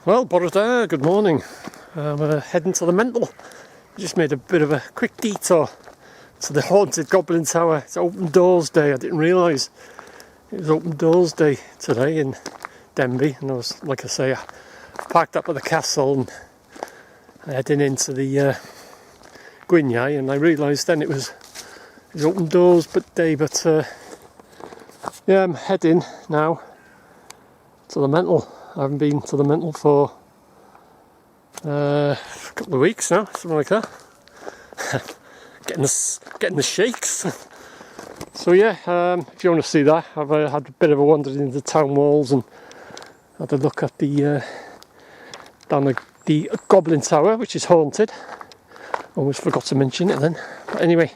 Well, Borada, good morning. I'm heading to the mental. Just made a bit of a quick detour to the haunted Goblin Tower. It's open doors day. I didn't realise it was open doors day today in Denbigh, and I was, like I say, I parked up at the castle and heading into the Gwyniai, and I realised then it was open doors day. But yeah, I'm heading now to the mental. I haven't been to the mental for a couple of weeks now, something like that. getting the shakes. So yeah, if you want to see that, I've had a bit of a wander into the town walls and had a look at the down the Goblin Tower, which is haunted. Almost forgot to mention it then. But anyway,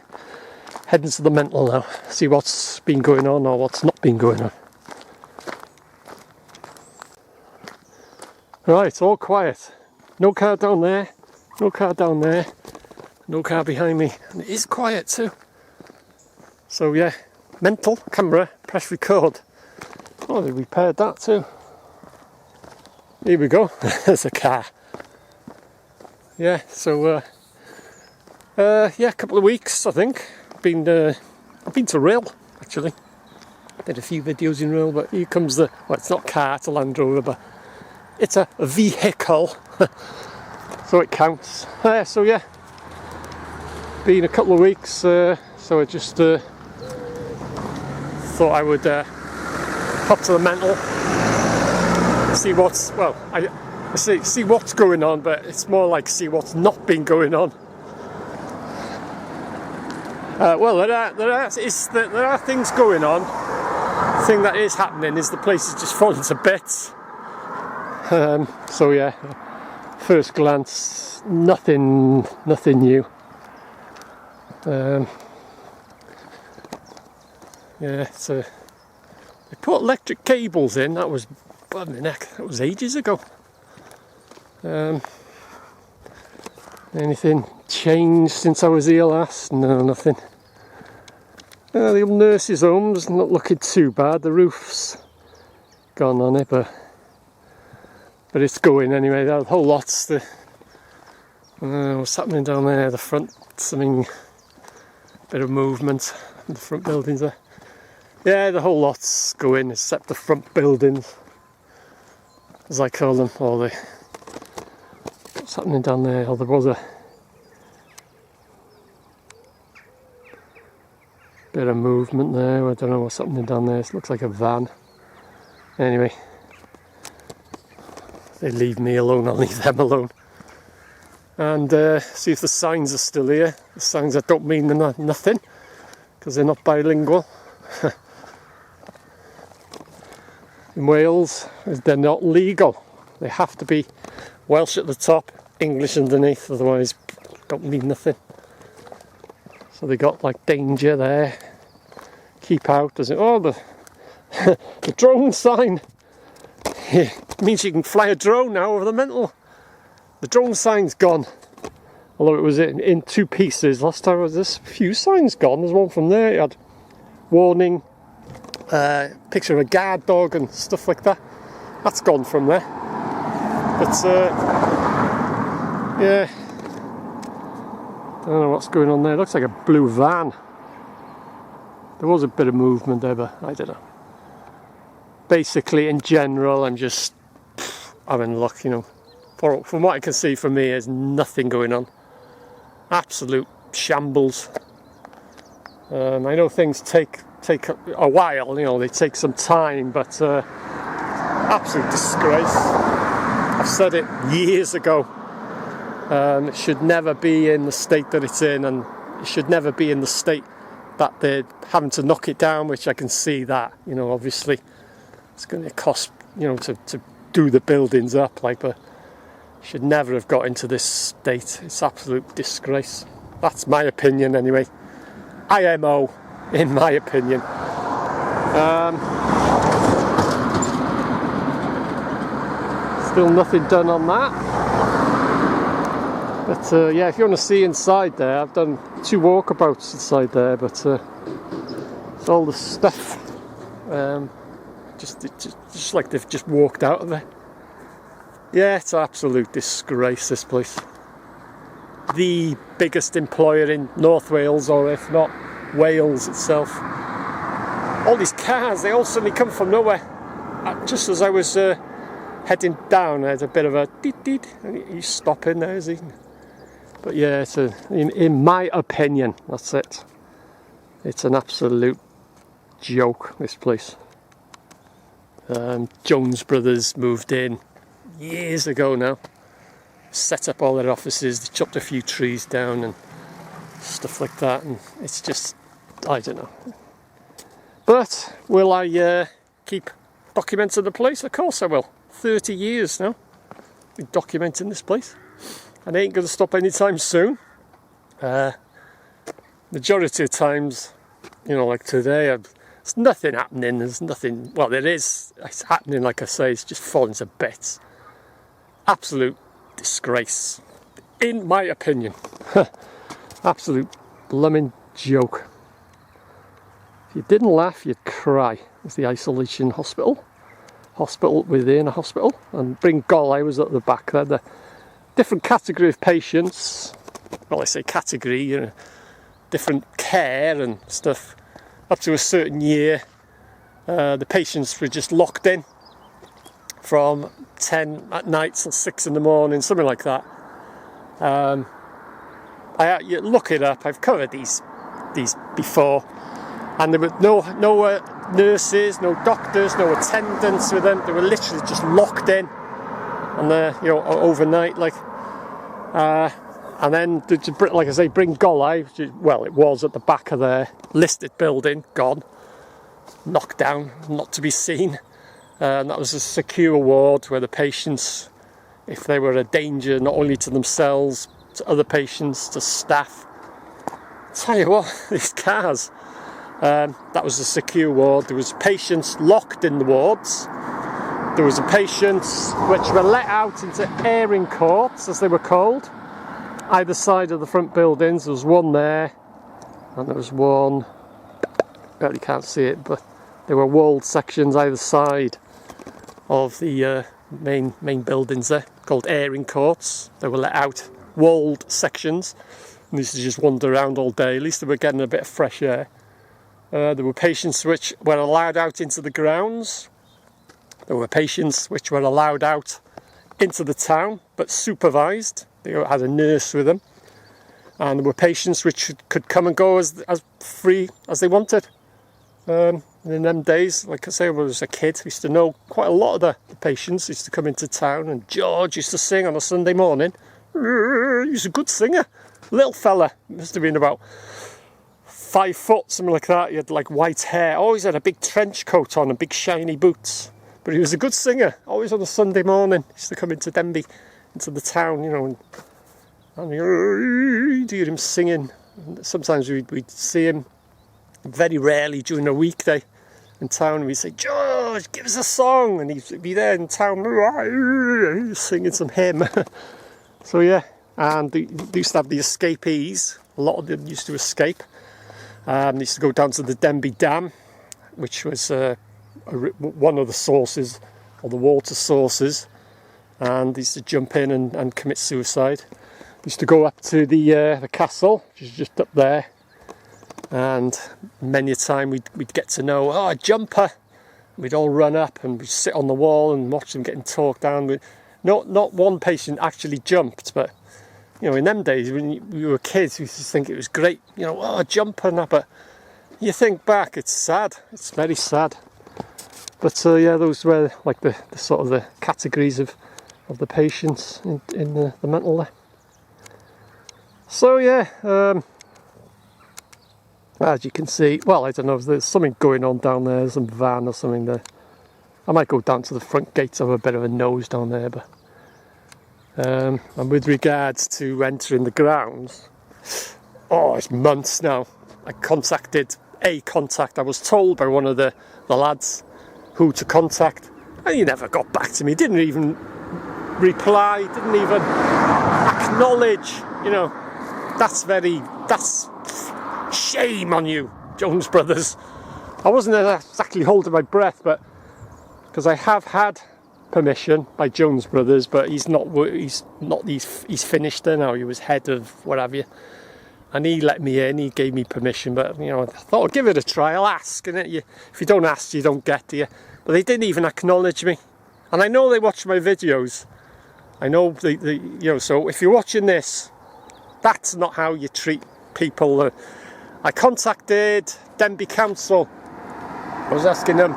heading to the mental now. See what's been going on or what's not been going on. Right, all quiet. No car down there, no car down there, no car behind me. And it is quiet too. So yeah, mental, camera, press record. Oh, they repaired that too. Here we go, there's a car. Yeah, so yeah, a couple of weeks I think. I've been to Rail actually. Did a few videos in Rail, but here comes well, it's not a car, it's a Land Rover, but it's a vehicle, so it counts. So yeah, been a couple of weeks, so I just thought I would pop to the mental, see what's, well, I see what's going on, but it's more like see what's not been going on. Well, there are things going on. The thing that is happening is the place is just falling to bits. So yeah, first glance, nothing new. Yeah, so they put electric cables in. That was, bloody neck, that was ages ago. Anything changed since I was here last? No, nothing. The old nurses' home's not looking too bad. The roof's gone on it, but it's going anyway. The whole lot's the what's happening down there, the front, something, bit of movement in the front buildings there. Yeah, the whole lot's going except the front buildings, as I call them, or the, what's happening down there. Oh, there was a bit of movement there. I don't know what's happening down there. It looks like a van. Anyway, they leave me alone, I'll leave them alone. And see if the signs are still here. The signs that don't mean nothing, because they're not bilingual. In Wales, they're not legal. They have to be Welsh at the top, English underneath, otherwise don't mean nothing. So they got like danger there. Keep out, does it? Oh, the drone sign. It means you can fly a drone now over the mental. The drone sign's gone. Although it was in two pieces. Last time was this few signs gone. There's one from there. It had warning, picture of a guard dog and stuff like that. That's gone from there. But yeah, don't know what's going on there. It looks like a blue van. There was a bit of movement there, but I don't know. Basically, in general, I'm just having a look, you know. From what I can see from me, there's nothing going on. Absolute shambles. I know things take a while, you know, they take some time, but absolute disgrace. I've said it years ago. It should never be in the state that it's in, and it should never be in the state that they're having to knock it down, which I can see that, you know, obviously it's going to cost, you know, to do the buildings up, like, but should never have got into this state. It's absolute disgrace. That's my opinion anyway. IMO, in my opinion. Still nothing done on that. But yeah, if you want to see inside there, I've done 2 walkabouts inside there, but it's all the stuff. Just like they've just walked out of there. Yeah, it's an absolute disgrace, this place. The biggest employer in North Wales, or if not Wales itself. All these cars, they all suddenly come from nowhere. Just as I was heading down, I had a bit of a deet. He's stopping there, is he? But yeah, it's in my opinion, that's it. It's an absolute joke, this place. Jones Brothers moved in years ago now. Set up all their offices, they chopped a few trees down and stuff like that, and it's just, I don't know. But will I keep documenting the place? Of course I will. 30 years now been documenting this place, and I ain't going to stop anytime soon. Majority of times, you know, like today, there's nothing happening. There's nothing, well, there is, it's happening, like I say, it's just falling to bits. Absolute disgrace, in my opinion. Absolute blooming joke. If you didn't laugh, you'd cry. It's the isolation hospital within a hospital, and Denbigh was at the back there. The different category of patients, well, I say category, you know, different care and stuff. Up to a certain year, the patients were just locked in from 10 at night till 6 in the morning, something like that. You look it up. I've covered these before, and there were no nurses, no doctors, no attendants with them. They were literally just locked in, and you know, overnight, like. And then, like I say, Denbigh, well, it was at the back of their listed building, gone, knocked down, not to be seen. And that was a secure ward where the patients, if they were a danger not only to themselves, to other patients, to staff. Tell you what, these cars, that was a secure ward. There was patients locked in the wards. There was patients which were let out into airing courts, as they were called, either side of the front buildings. There was one there, and there was one, barely can't see it, but there were walled sections either side of the main buildings there, called airing courts. They were let out, walled sections, and they used to just wander around all day. At least they were getting a bit of fresh air. There were patients which were allowed out into the grounds. There were patients which were allowed out into the town, but supervised. They had a nurse with them. And there were patients which could come and go as free as they wanted. And in them days, like I say, when I was a kid, I used to know quite a lot of the patients. Used to come into town, and George used to sing on a Sunday morning. He was a good singer. Little fella, must have been about 5 foot, something like that. He had like white hair, always had a big trench coat on and big shiny boots. But he was a good singer, always on a Sunday morning. He used to come into Denbigh, into the town, you know, and you'd hear him singing. And sometimes we'd see him very rarely during a weekday in town, and we'd say, George, give us a song, and he'd be there in town singing some hymn. So yeah, and they used to have the escapees. A lot of them used to escape. They used to go down to the Denbigh Dam, which was one of the sources, or the water sources, and they used to jump in and commit suicide. They used to go up to the castle, which is just up there, and many a time we'd get to know, a jumper. We'd all run up and we'd sit on the wall and watch them getting talked down. Not one patient actually jumped, but you know, in them days when we were kids, we used to think it was great, you know, a jumper and that. But you think back, it's sad. It's very sad. But yeah, those were like the sort of the categories of the patients in the mental there. So yeah, as you can see, well, I don't know if there's something going on down there, there's some van or something there. I might go down to the front gates, have a bit of a nose down there. But and with regards to entering the grounds, it's months now. I was told by one of the lads who to contact, and he never got back to me, didn't even reply, didn't even acknowledge, you know. That's shame on you, Jones Brothers. I wasn't exactly holding my breath, but because I have had permission by Jones Brothers, but he's finished there now. He was head of what have you, and he let me in. He gave me permission, but you know, I thought I'd give it a try. I'll ask, and if you don't ask, you don't get, do you? But they didn't even acknowledge me, and I know they watch my videos. I know you know. So if you're watching this, that's not how you treat people. I contacted Denbigh Council. I was asking them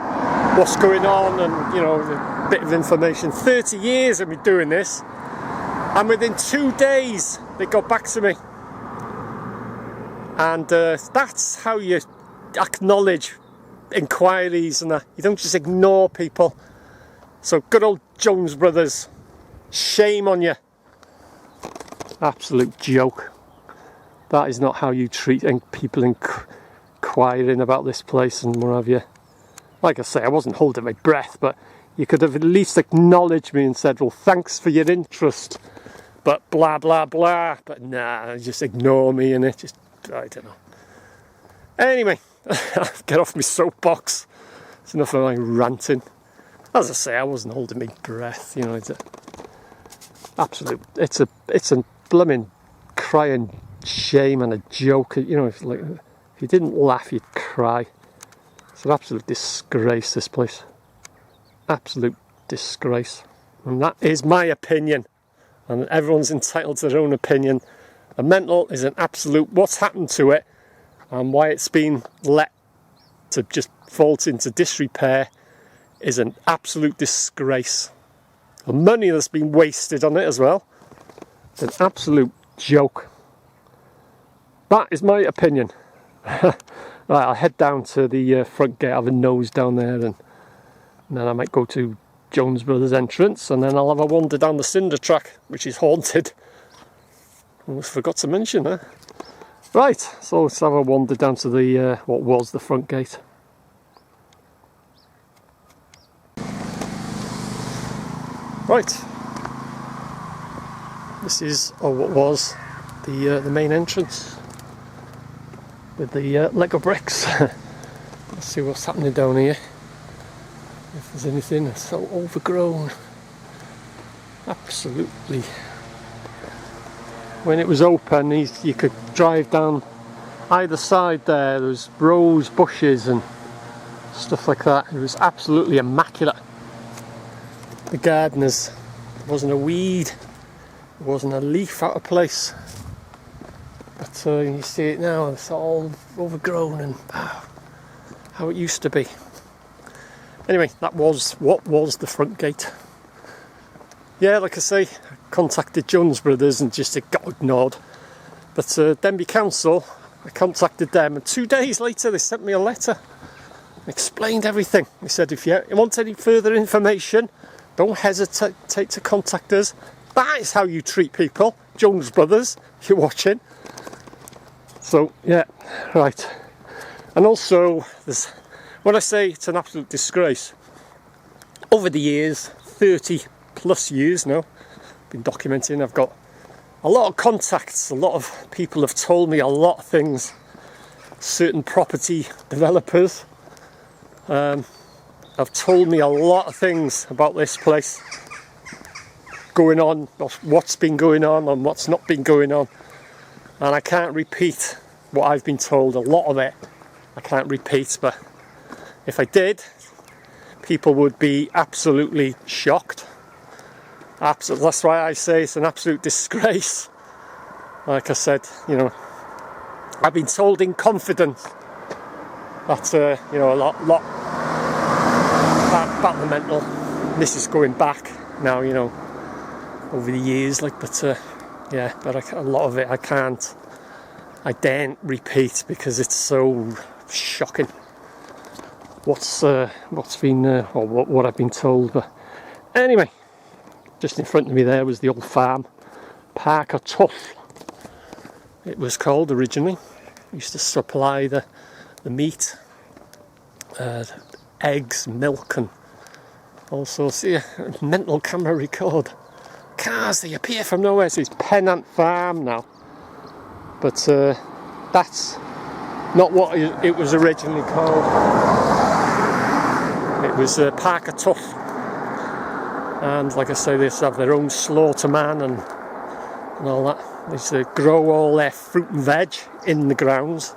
what's going on, and you know, a bit of information. 30 years of me doing this, and within 2 days they got back to me. And that's how you acknowledge inquiries and that. You don't just ignore people. So good old Jones Brothers, shame on you. Absolute joke. That is not how you treat people inquiring about this place and what have you. Like I say, I wasn't holding my breath, but you could have at least acknowledged me and said, well, thanks for your interest, but blah blah blah. But nah, just ignore me, and it just, I don't know. Anyway, get off my soapbox. It's enough of my ranting. As I say, I wasn't holding my breath. You know, it's a blooming crying shame and a joke. You know, if you didn't laugh, you'd cry. It's an absolute disgrace, this place. Absolute disgrace. And that is my opinion. And everyone's entitled to their own opinion. The mental is an absolute, what's happened to it and why it's been let to just fall into disrepair is an absolute disgrace. The money that's been wasted on it as well. It's an absolute joke. That is my opinion. Right, I'll head down to the front gate, have a nose down there, and then I might go to Jones Brothers entrance, and then I'll have a wander down the cinder track, which is haunted. Almost forgot to mention that. Right, so let's have a wander down to the what was the front gate. Right, this is what was the main entrance with the Lego bricks. Let's see what's happening down here. If there's anything that's so overgrown. Absolutely. When it was open, you could drive down either side there. There was rose bushes and stuff like that. It was absolutely immaculate. The gardeners, there wasn't a weed, there wasn't a leaf out of place. But you see it now, it's all overgrown and how it used to be. Anyway, that was what was the front gate. Yeah, like I say, I contacted Jones Brothers and just it got ignored. But Denbigh Council, I contacted them, and 2 days later they sent me a letter. Explained everything. They said, if you want any further information, don't hesitate to contact us. That is how you treat people. Jones Brothers, if you're watching. So, yeah, right. And also, when I say it's an absolute disgrace, over the years, 30 plus years now, been documenting, I've got a lot of contacts, a lot of people have told me a lot of things. Certain property developers have told me a lot of things about this place going on, what's been going on and what's not been going on, and I can't repeat what I've been told. A lot of it I can't repeat, but if I did, people would be absolutely shocked. That's why I say it's an absolute disgrace. Like I said, you know, I've been told in confidence that you know, a lot about the mental. This is going back now, you know, over the years, like, but yeah, but a lot of it I daren't repeat because it's so shocking. What's been or what I've been told. But anyway, just in front of me there was the old farm, Parker Tuff it was called originally. We used to supply the meat, eggs, milk and all sorts. Yeah, mental camera record. Cars, they appear from nowhere. So it's Pennant Farm now, but that's not what it was originally called. It was Parker Tuff. And like I say, they used to have their own slaughterman and all that. They used to grow all their fruit and veg in the grounds,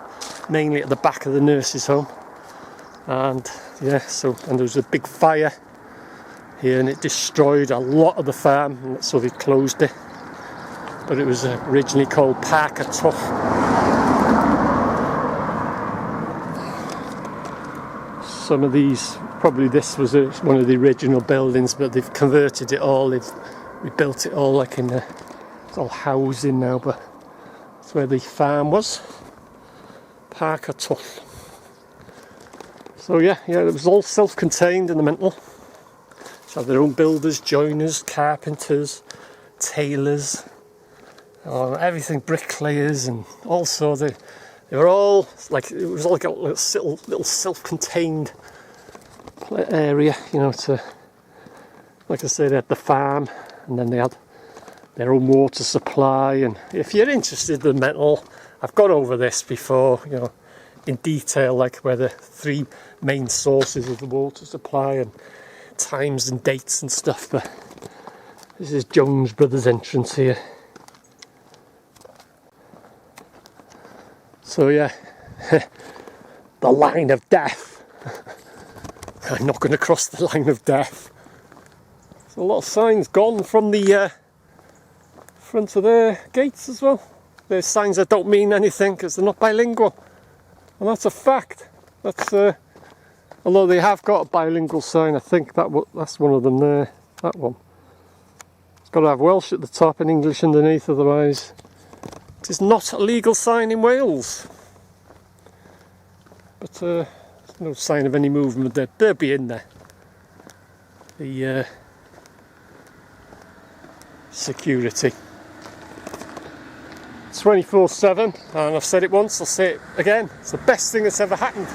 mainly at the back of the nurse's home. And yeah, and there was a big fire here and it destroyed a lot of the farm, and so they closed it. But it was originally called Parker Tuff. Some of these, probably this was one of the original buildings, but they've converted it all. They've rebuilt it all like in it's all housing now, but that's where the farm was. Parker Tuff. So yeah, it was all self-contained in the Mental. So had their own builders, joiners, carpenters, tailors, everything, bricklayers, and also they were all like, it was like a little self-contained area, to, like I said, they had the farm, and then they had their own water supply. And if you're interested in the Mental, I've gone over this before, in detail, like where the 3 main sources of the water supply and times and dates and stuff. But this is Jones Brothers' entrance here. So yeah, the line of death. I'm not going to cross the line of death. There's a lot of signs gone from the front of their gates as well. There's signs that don't mean anything because they're not bilingual. And that's a fact. That's although they have got a bilingual sign, I think that's one of them there. That one. It's got to have Welsh at the top and English underneath, otherwise it is not a legal sign in Wales. But there's no sign of any movement there. They'll be in there. The security. 24/7, and I've said it once, I'll say it again. It's the best thing that's ever happened.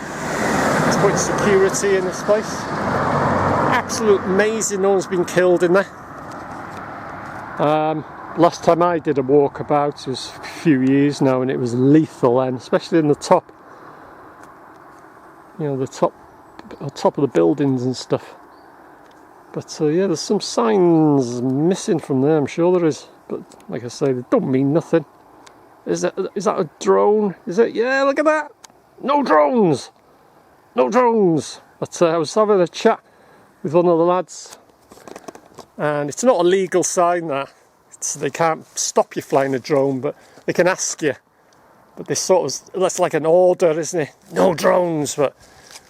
It's putting security in this place. Absolute amazing. No one's been killed in there. Last time I did a walkabout was a few years now, and it was lethal then, especially in the top. The top of the buildings and stuff. But yeah, there's some signs missing from there. I'm sure there is. But like I say, they don't mean nothing. Is that a drone? Is it? Yeah, look at that. No drones. No drones. But I was having a chat with one of the lads, and it's not a legal sign that. They can't stop you flying a drone, but they can ask you. But they that's like an order, isn't it? No drones. But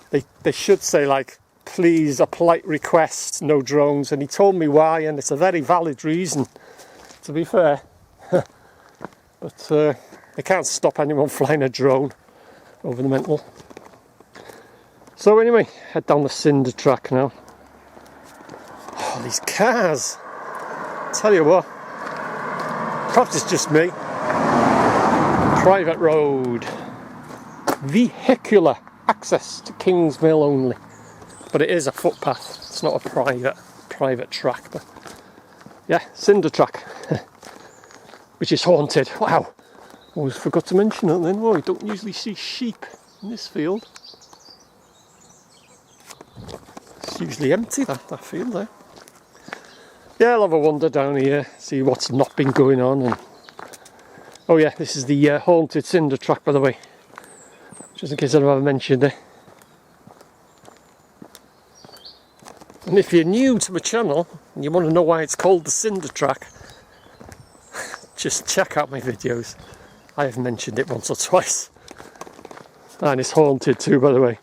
they should say, like, please, a polite request, no drones. And he told me why, and it's a very valid reason, to be fair. But they can't stop anyone flying a drone over the Mental. So anyway, head down the cinder track now. Oh, these cars! Tell you what, perhaps it's just me. Private road. Vehicular access to Kingsmill only. But it is a footpath. It's not a private track. But yeah, cinder track. Which is haunted. Wow. Always forgot to mention it then. Well, you don't usually see sheep in this field. It's usually empty, that field there. Yeah, I'll have a wander down here, see what's not been going on. And oh yeah, this is the haunted cinder track, by the way. Just in case I've ever mentioned it. And if you're new to my channel and you want to know why it's called the cinder track, just check out my videos. I have mentioned it once or twice. And it's haunted too, by the way.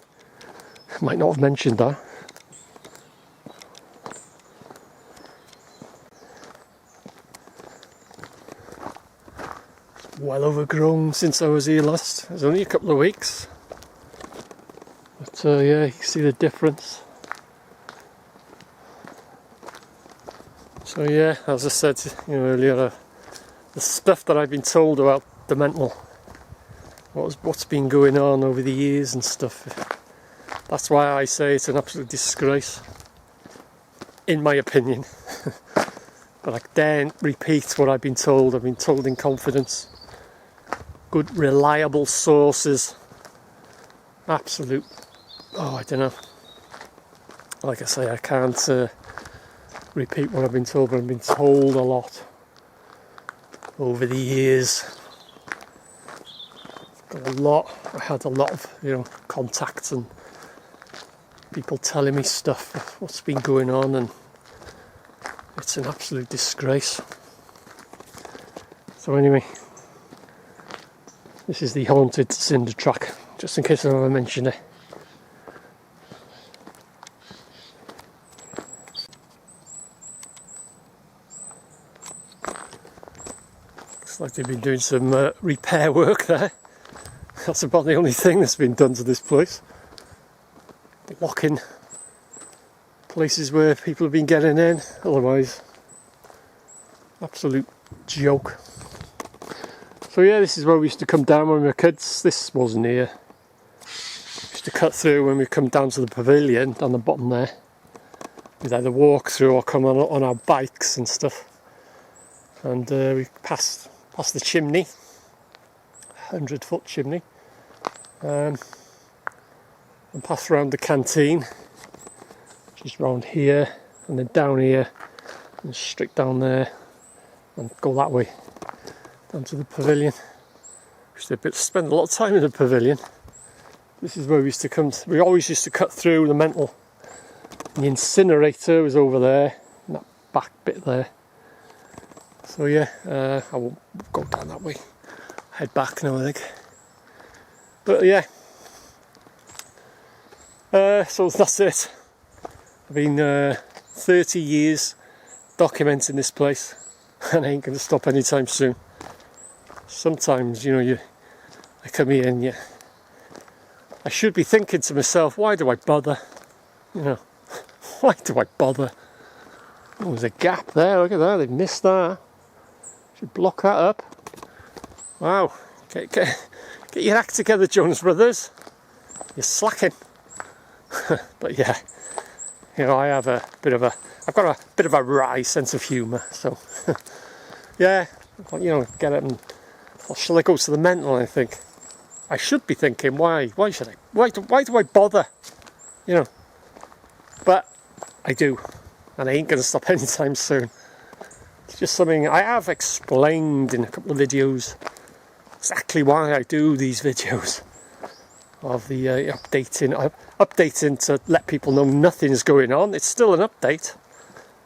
Might not have mentioned that. Well overgrown since I was here last. It was only a couple of weeks. But yeah, you can see the difference. So yeah, as I said earlier, the stuff that I've been told about the Mental, what's been going on over the years and stuff, that's why I say it's an absolute disgrace, in my opinion. But I daren't repeat what I've been told. I've been told in confidence. Good, reliable sources. Absolute, I don't know. Like I say, I can't repeat what I've been told, but I've been told a lot over the years. I had a lot of, you know, contacts and people telling me stuff, what's been going on, and it's an absolute disgrace. So anyway, this is the haunted cinder track, just in case I never mention it. Looks like they've been doing some repair work there. That's about the only thing that's been done to this place. Blocking places where people have been getting in, otherwise absolute joke. So yeah, this is where we used to come down when we were kids. This wasn't here. We used to cut through when we come down to the pavilion down the bottom there. We'd either walk through or come on our bikes and stuff. And we passed the chimney, 100-foot chimney, and pass around the canteen, just round here, and then down here, and straight down there, and go that way down to the pavilion. Used to spend a lot of time in the pavilion. This is where we used to come. We always used to cut through the mental. The incinerator was over there, in that back bit there. So yeah, I won't go down that way. Head back now, I think. But yeah. So that's it. I've been 30 years documenting this place, and I ain't going to stop anytime soon. Sometimes, you know, I come here and I should be thinking to myself, why do I bother? You know, why do I bother? Oh, there's a gap there, look at that, they've missed that. Should block that up. Wow, get your act together, Jonas Brothers. You're slacking. But yeah, you know, I've got a bit of a wry sense of humour, so yeah, you know, get it. And shall I go to the mental? I think I should be thinking, why do I bother? You know, but I do, and I ain't going to stop anytime soon. It's just something I have explained in a couple of videos, exactly why I do these videos of the updating to let people know nothing's going on. It's still an update,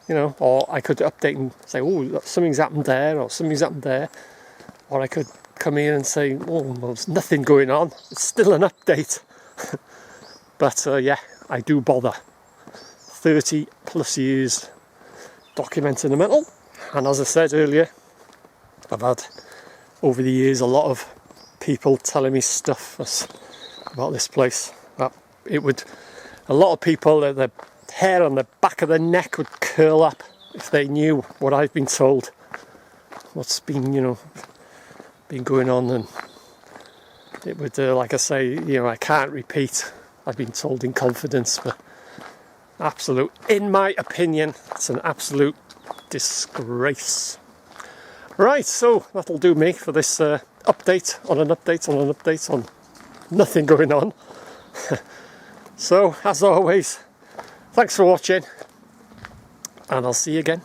you know, or I could update and say, oh, something's happened there, or something's happened there, or I could come in and say, oh, well, there's nothing going on. It's still an update. But yeah, I do bother. 30 plus years documenting the mental. And as I said earlier, I've had over the years a lot of people telling me stuff about this place. A lot of people, the hair on the back of their neck would curl up if they knew what I've been told, what's been, you know, been going on. And it would, like I say, you know, I can't repeat. I've been told in confidence, but in my opinion, it's an absolute disgrace. Right, so that'll do me for this update on an update on an update on nothing going on. So, as always, thanks for watching, and I'll see you again